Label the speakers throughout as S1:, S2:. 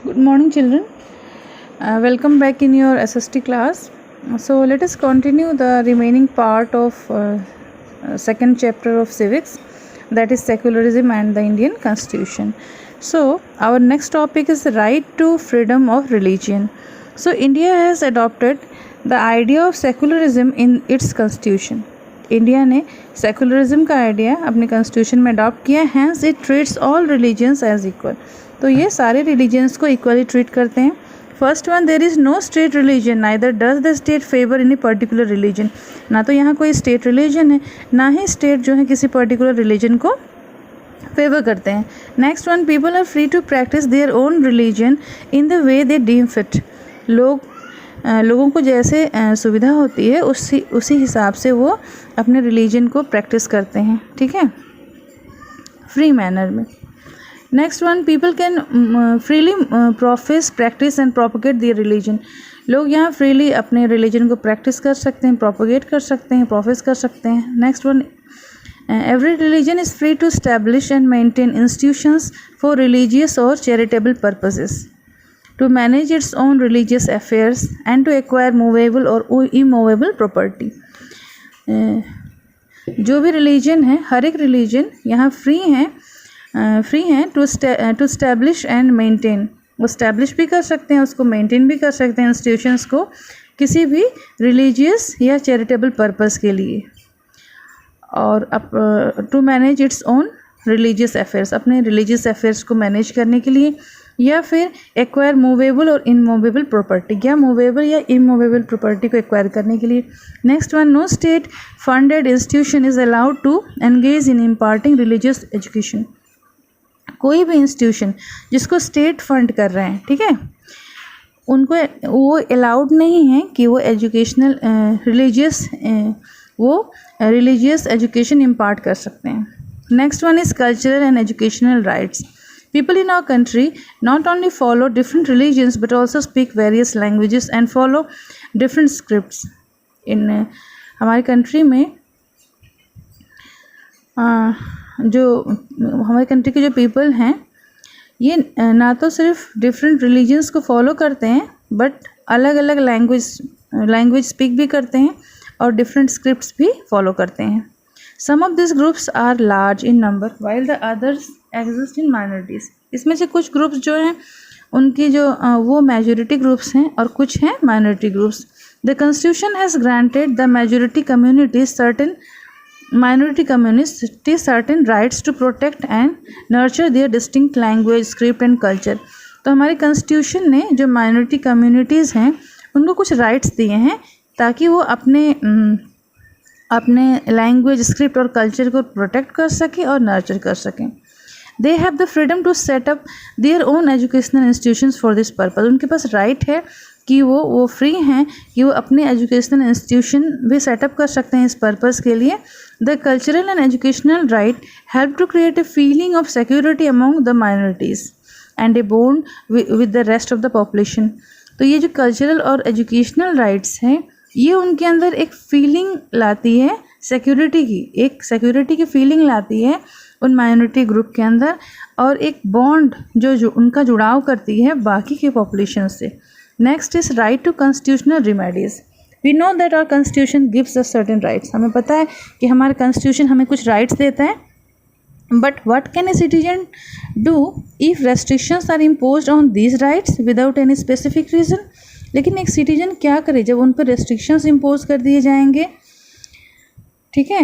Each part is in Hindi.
S1: Good morning, children. Welcome back in your SST class. So let us continue the remaining part of second chapter of civics, that is secularism and the Indian Constitution. So our next topic is the right to freedom of religion. So India has adopted the idea of secularism in its constitution. India ने सेकुलरिज्म का आइडिया अपने कॉन्स्टिट्यूशन में अडॉप्ट किया, hence it treats all religions as equal. तो ये सारे रिलीजन्स को इक्वली ट्रीट करते हैं. First one, there is no state religion, neither does the state favour any particular religion. ना तो यहाँ कोई स्टेट रिलीजन है, ना ही स्टेट जो है किसी पर्टिकुलर रिलीजन को फेवर करते हैं. Next one, people are free to practise their own religion in the way they deem fit. लोगों को जैसे सुविधा होती है उसी हिसाब से वो अपने रिलीजन को प्रैक्टिस करते हैं, ठीक है, फ्री मैनर में. Next one, people can freely profess, practise and propagate their religion. लोग यहाँ फ्रीली अपने रिलीजन को प्रैक्टिस कर सकते हैं, प्रोपोगेट कर सकते हैं, प्रोफेस कर सकते हैं. Next one, every religion is free to establish and maintain institutions for religious or charitable purposes, to manage its own religious affairs and to acquire movable or immovable property. जो भी रिलीजन है, हर एक रिलीजन यहाँ फ्री हैं टू स्टैब्लिश एंड मेंटेन. वो स्टैब्लिश भी कर सकते हैं, उसको मेंटेन भी कर सकते हैं इंस्टीट्यूशंस को किसी भी रिलीजियस या चैरिटेबल पर्पस के लिए. और to manage its own religious affairs, अपने रिलीजियस अफेयर्स को मैनेज करने के लिए, या फिर एक्वायर मूवेबल और इनमूवेबल प्रॉपर्टी, या मूवेबल या इमूवेबल प्रॉपर्टी को एक्वायर करने के लिए. Next one, no state funded institution is allowed to engage in imparting religious education. कोई भी इंस्टीट्यूशन जिसको स्टेट फंड कर रहे हैं, ठीक है, उनको वो अलाउड नहीं है कि वो एजुकेशनल रिलीजियस एजुकेशन इम्पार्ट कर सकते हैं. Next one is cultural and educational rights. People in our country not only follow different religions but also speak various languages and follow different scripts. हमारी कंट्री में जो हमारी कंट्री के जो पीपल हैं, ये ना तो सिर्फ डिफरेंट रिलीजन्स को फॉलो करते हैं बट अलग अलग लैंग्वेज स्पीक भी करते हैं और डिफरेंट स्क्रिप्ट्स भी फॉलो करते हैं. Some of these groups are large in number while the others exist in minorities. इसमें से कुछ ग्रुप्स जो हैं उनकी जो वो मेजॉरिटी ग्रुप्स हैं और कुछ हैं minority groups. The Constitution has granted the minority communities certain rights to protect and nurture their distinct language, script and culture. तो हमारे कॉन्स्टिट्यूशन ने जो माइनॉरिटी कम्युनिटीज़ हैं उनको कुछ राइट्स दिए हैं ताकि वो अपने लैंग्वेज, स्क्रिप्ट और कल्चर को प्रोटेक्ट कर सकें और नर्चर कर सकें. They have the freedom to set up their own educational institutions for this purpose. उनके पास राइट है कि वो फ्री हैं कि वो अपने एजुकेशनल इंस्टीट्यूशन भी सेटअप कर सकते हैं इस पर्पज़ के लिए. The cultural and educational right help to create a feeling of security among the minorities and a bond with the rest of the population. तो ये जो कल्चरल और एजुकेशनल राइट्स हैं ये उनके अंदर एक फीलिंग लाती है सिक्योरिटी की फीलिंग लाती है उन माइनॉरिटी ग्रुप के अंदर, और एक बॉन्ड जो उनका जुड़ाव करती है बाकी के पॉपुलेशन से. Next is right to constitutional remedies. We know that our constitution gives us certain rights. हमें पता है कि हमारा कॉन्स्टिट्यूशन हमें कुछ राइट्स देता है, but what can a citizen do if restrictions are imposed on these rights without any specific reason. लेकिन एक सिटीजन क्या करे जब उन पर रेस्ट्रिक्शंस इम्पोज कर दिए जाएंगे, ठीक है,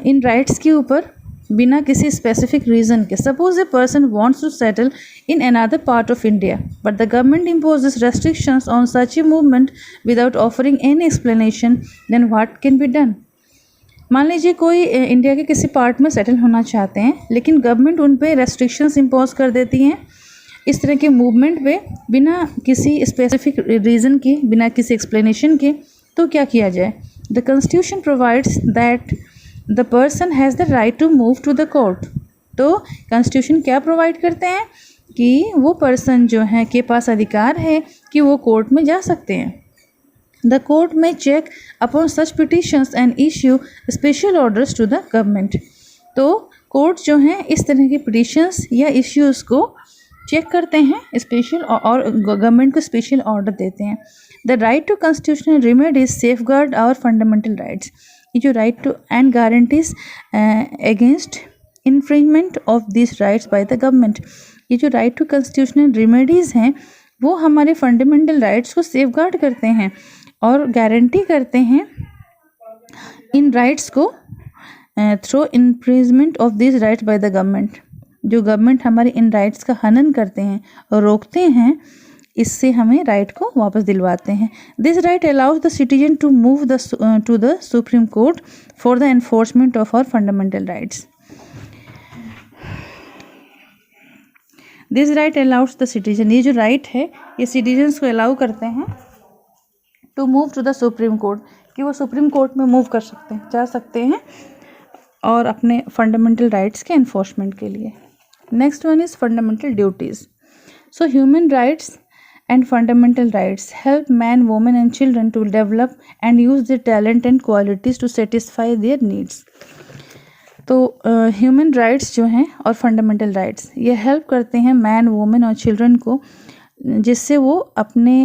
S1: इन राइट्स के ऊपर बिना किसी स्पेसिफिक रीज़न के. Suppose a person wants to settle in another part of India but the government imposes restrictions on such a movement without offering any explanation, then what can be done. मान लीजिए कोई इंडिया के किसी पार्ट में सेटल होना चाहते हैं लेकिन गवर्नमेंट उन पर रेस्ट्रिक्शंस इम्पोज कर देती हैं इस तरह के मूवमेंट पे बिना किसी स्पेसिफिक रीज़न के, बिना किसी एक्सप्लेनेशन के. तो क्या किया जाए? The constitution provides that the person has the right to move to the court. तो कॉन्स्टिट्यूशन क्या प्रोवाइड करते हैं कि वो पर्सन जो है के पास अधिकार है कि वो कोर्ट में जा सकते हैं. द कोर्ट में check upon such petitions and issue special orders to the government. तो कोर्ट जो हैं इस तरह के पिटिशंस या इश्यूज़ को चेक करते हैं स्पेशल और गवर्नमेंट को स्पेशल ऑर्डर देते हैं। The right to constitutional remedies safeguard our fundamental rights. ये जो right to and guarantees against infringement of this rights by the government. ये जो राइट टू कॉन्स्टिट्यूशनल रेमेडीज़ हैं वो हमारे फंडामेंटल राइट्स को सेफ गार्ड करते हैं और गारंटी करते हैं इन राइट्स को through infringement of this rights by the government. जो गवर्नमेंट हमारे इन राइट्स का हनन करते हैं और रोकते हैं, इससे हमें राइट को वापस दिलवाते हैं। This right allows the citizen to move to the Supreme Court for the enforcement of our fundamental rights. This right allows the citizen, ये जो राइट है ये सिटीजन्स को अलाउ करते हैं to move to the Supreme Court, कि वो सुप्रीम कोर्ट में मूव कर सकते हैं, जा सकते हैं और अपने फंडामेंटल राइट्स के एनफोर्समेंट के लिए। Next one is fundamental duties. So human rights and fundamental rights help man, women and children to develop and use their talent and qualities to satisfy their needs. तो ह्यूमन राइट्स जो हैं और फंडामेंटल राइट्स ये हेल्प करते हैं मैन, वुमेन और चिल्ड्रन को, जिससे वो अपने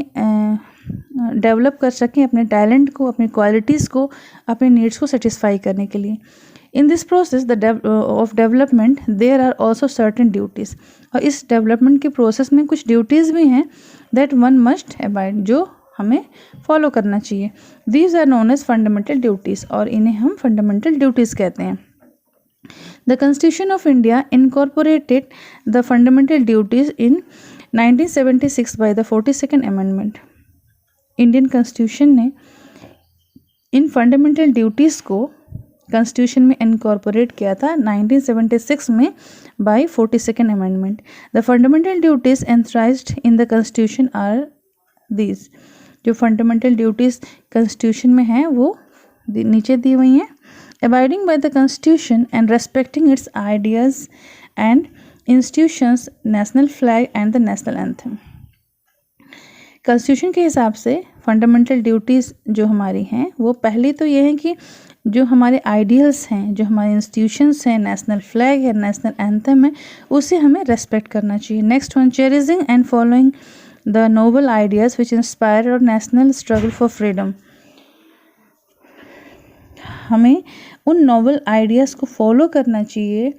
S1: डेवलप कर सकें अपने टैलेंट को, अपनी क्वालिटीज़ को, अपने नीड्स को सेटिस्फाई करने के लिए। In this process of development there are also certain duties. और इस डेवलपमेंट के प्रोसेस में कुछ ड्यूटीज़ भी हैं दैट वन मस्ट अबाइड, जो हमें फॉलो करना चाहिए। These are known as fundamental duties, और इन्हें हम फंडामेंटल ड्यूटीज़ कहते हैं। The constitution of India incorporated the fundamental duties in 1976 by the 42nd amendment. Indian constitution ने इन फंडामेंटल ड्यूटीज़ को कॉन्स्टिट्यूशन में इनकॉर्पोरेट किया था 1976 में by 42nd amendment. The fundamental duties enshrined in the constitution are these. जो फंडामेंटल ड्यूटीज़ कॉन्स्टिट्यूशन में हैं वो नीचे दी हुई हैं। Abiding by the constitution and respecting it's ideas and institutions, national flag and the national anthem. Constitution के हिसाब से फंडामेंटल ड्यूटीज़ जो हमारी हैं वो पहली तो ये है कि जो हमारे आइडियल्स हैं, जो हमारे इंस्टीट्यूशंस हैं, नेशनल फ्लैग है, नेशनल एंथम है, उसे हमें रेस्पेक्ट करना चाहिए। Next one, cherishing and following the noble ideas which inspire our national struggle for freedom. हमें उन नोबल आइडियाज़ को फॉलो करना चाहिए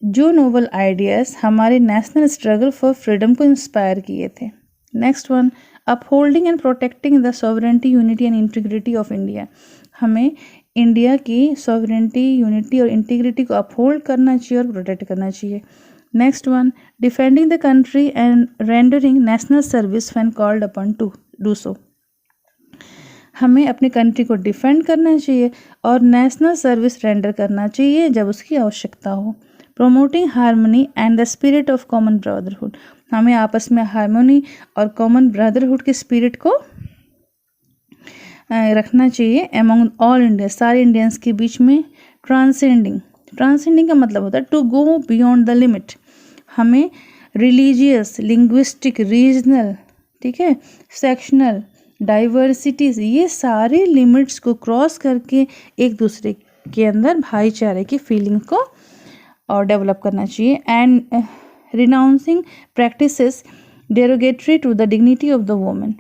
S1: जो नोबल आइडियाज़ हमारे नेशनल स्ट्रगल फॉर फ्रीडम को इंस्पायर किए थे। Next one, upholding and protecting the sovereignty, unity and integrity of India. हमें इंडिया की सॉवरेंटी, यूनिटी और इंटीग्रिटी को अपहोल्ड करना चाहिए और प्रोटेक्ट करना चाहिए। Next one, defending the country and rendering national service when called upon two do so. हमें अपनी कंट्री को डिफेंड करना चाहिए और नेशनल सर्विस रेंडर करना चाहिए जब उसकी आवश्यकता हो। Promoting harmony and the spirit of common brotherhood. हमें आपस में हार्मनी और कॉमन ब्रदरहुड के स्पिरिट को रखना चाहिए एमंग ऑल इंडिया, सारे इंडियंस के बीच में। ट्रांसेंडिंग का मतलब होता है to go beyond the limit. हमें रिलीजियस, लिंग्विस्टिक, रीजनल, ठीक है, सेक्शनल डाइवर्सिटीज़, ये सारे लिमिट्स को क्रॉस करके एक दूसरे के अंदर भाईचारे की फीलिंग को और डेवलप करना चाहिए। And renouncing practices derogatory to the dignity of the women.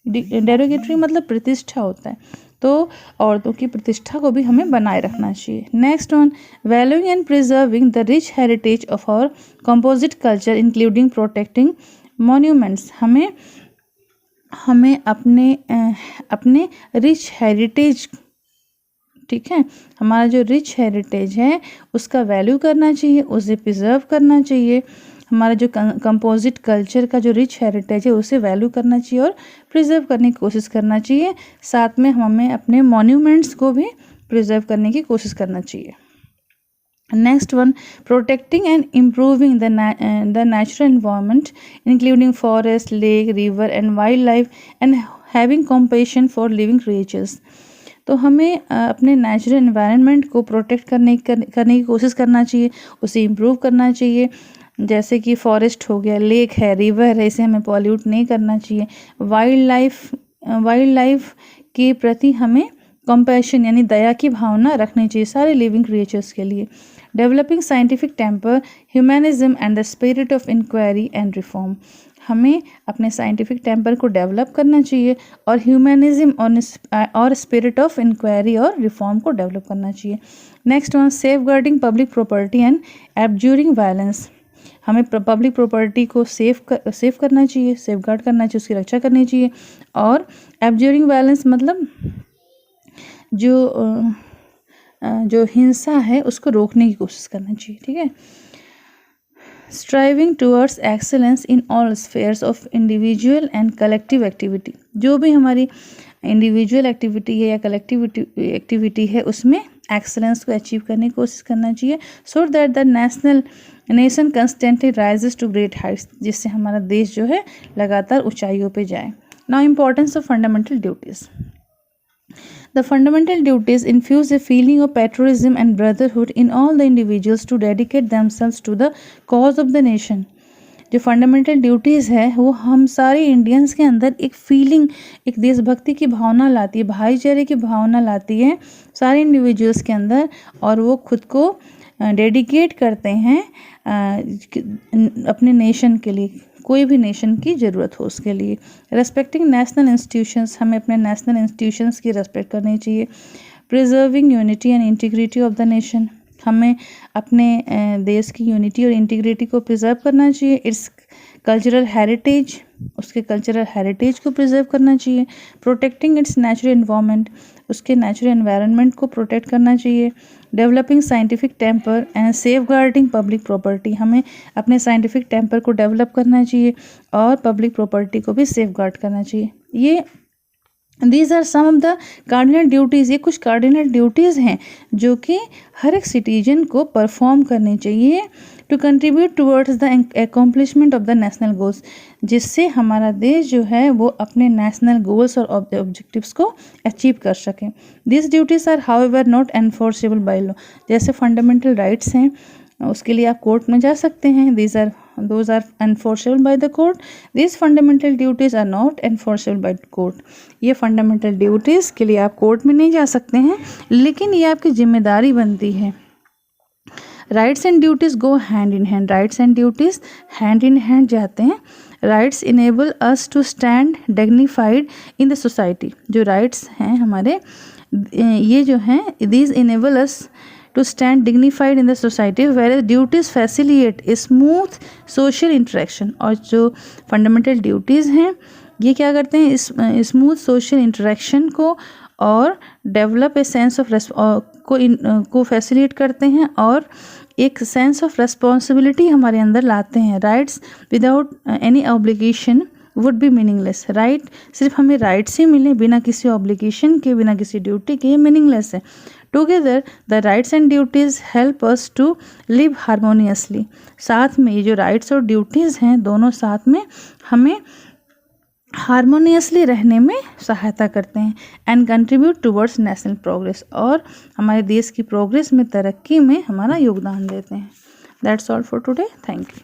S1: Derogatory मतलब प्रतिष्ठा होता है, तो औरतों की प्रतिष्ठा को भी हमें बनाए रखना चाहिए। Next one, valuing and preserving the rich heritage of our composite culture including protecting monuments. हमें अपने रिच हेरिटेज, ठीक है, हमारा जो रिच हेरिटेज है उसका वैल्यू करना चाहिए, उसे प्रिजर्व करना चाहिए। हमारा जो कंपोजिट कल्चर का जो रिच हेरिटेज है उसे वैल्यू करना चाहिए और प्रिजर्व करने की कोशिश करना चाहिए। साथ में हमें अपने मॉन्यूमेंट्स को भी प्रिजर्व करने की कोशिश करना चाहिए। Next one, protecting and improving the natural environment including forest, lake, river and wild life and having compassion for living creatures. तो हमें अपने नेचुरल एनवायरनमेंट को प्रोटेक्ट करने की कोशिश करना चाहिए, उसे इम्प्रूव करना चाहिए। जैसे कि फॉरेस्ट हो गया, लेक है, रिवर है, इसे हमें पॉल्यूट नहीं करना चाहिए। वाइल्ड लाइफ के प्रति हमें कंपैशन यानी दया की भावना रखनी चाहिए सारे लिविंग क्रिएचर्स के लिए। Developing scientific temper, humanism and the spirit of inquiry and reform. हमें अपने साइंटिफिक टेम्पर को डेवलप करना चाहिए और ह्यूमैनिज्म और स्पिरिट ऑफ इंक्वायरी और रिफॉर्म को डेवलप करना चाहिए। Next one, safeguarding public property and abjuring violence. हमें पब्लिक प्रॉपर्टी को सेफ करना चाहिए, सेफ गार्ड करना चाहिए, उसकी रक्षा करनी चाहिए। और एब्ज्यूरिंग वायलेंस मतलब जो हिंसा है उसको रोकने की कोशिश करना चाहिए। ठीक है। Striving towards excellence in all spheres of individual and collective activity. जो भी हमारी इंडिविजुअल एक्टिविटी है या कलेक्टिव एक्टिविटी है उसमें एक्सेलेंस को अचीव करने की कोशिश करना चाहिए, so that the nation constantly rises to great heights, जिससे हमारा देश जो है लगातार ऊंचाइयों पे जाए। Now importance of fundamental duties. The fundamental duties infuse a feeling of patriotism and brotherhood in all the individuals to dedicate themselves to the cause of the nation. जो फंडामेंटल ड्यूटीज़ है वो हम सारे इंडियंस के अंदर एक फीलिंग, एक देशभक्ति की भावना लाती है, भाईचारे की भावना लाती है सारे इंडिविजुअल्स के अंदर, और वो खुद को डेडिकेट करते हैं अपने नेशन के लिए, कोई भी नेशन की ज़रूरत हो उसके लिए। रेस्पेक्टिंग नेशनल इंस्टीट्यूशंस, हमें अपने नेशनल इंस्टीट्यूशंस की रेस्पेक्ट करनी चाहिए। Preserving unity and integrity of the nation, हमें अपने देश की यूनिटी और इंटीग्रिटी को प्रिजर्व करना चाहिए। इट्स कल्चरल हेरिटेज, उसके कल्चरल हेरिटेज को प्रिजर्व करना चाहिए। प्रोटेक्टिंग इट्स नेचुरल एनवायरनमेंट, उसके नेचुरल एनवायरनमेंट को प्रोटेक्ट करना चाहिए। Developing scientific temper and safeguarding public property, हमें अपने साइंटिफिक टेम्पर को डेवलप करना चाहिए और पब्लिक प्रॉपर्टी को भी सेफ गार्ड करना चाहिए। ये these are some of the cardinal duties, ये कुछ कार्डिनल ड्यूटीज़ हैं जो कि हर एक सिटीजन को परफॉर्म करनी चाहिए to contribute towards the accomplishment of the national goals, जिससे हमारा देश जो है वो अपने नेशनल गोल्स और ऑब्जेक्टिव्स को अचीव कर सकें। This duties are however not enforceable by law, जैसे फंडामेंटल राइट्स हैं उसके लिए आप कोर्ट में जा सकते हैं, those are enforceable by the court. These fundamental duties are not enforceable by court. ये fundamental duties के लिए आप कोर्ट में नहीं जा सकते हैं, लेकिन ये आपकी जिम्मेदारी बनती है। Rights and duties go hand in hand, rights and duties hand in hand जाते हैं। Rights enable us to stand dignified in the society, जो राइट्स हैं हमारे ये जो हैं these enable us to stand dignified in the society, whereas duties facilitate a smooth social interaction। और जो fundamental duties हैं ये क्या करते हैं, इस स्मूथ सोशल इंटरेक्शन को और डेवलप ए सेंस ऑफ को फैसिलिटेट करते हैं और एक सेंस ऑफ रेस्पॉन्सिबिलिटी हमारे अंदर लाते हैं। Rights without any obligation would be meaningless, right सिर्फ हमें राइट्स ही मिले बिना किसी ऑब्लिगेशन के, बिना किसी ड्यूटी के, ये मीनिंगलेस है। Together the rights and duties help us to live harmoniously, साथ में ये जो राइट्स और ड्यूटीज़ हैं दोनों साथ में हमें हारमोनियसली रहने में सहायता करते हैं। And contribute towards national progress, और हमारे देश की प्रोग्रेस में, तरक्की में हमारा योगदान देते हैं। That's all for today, thank you.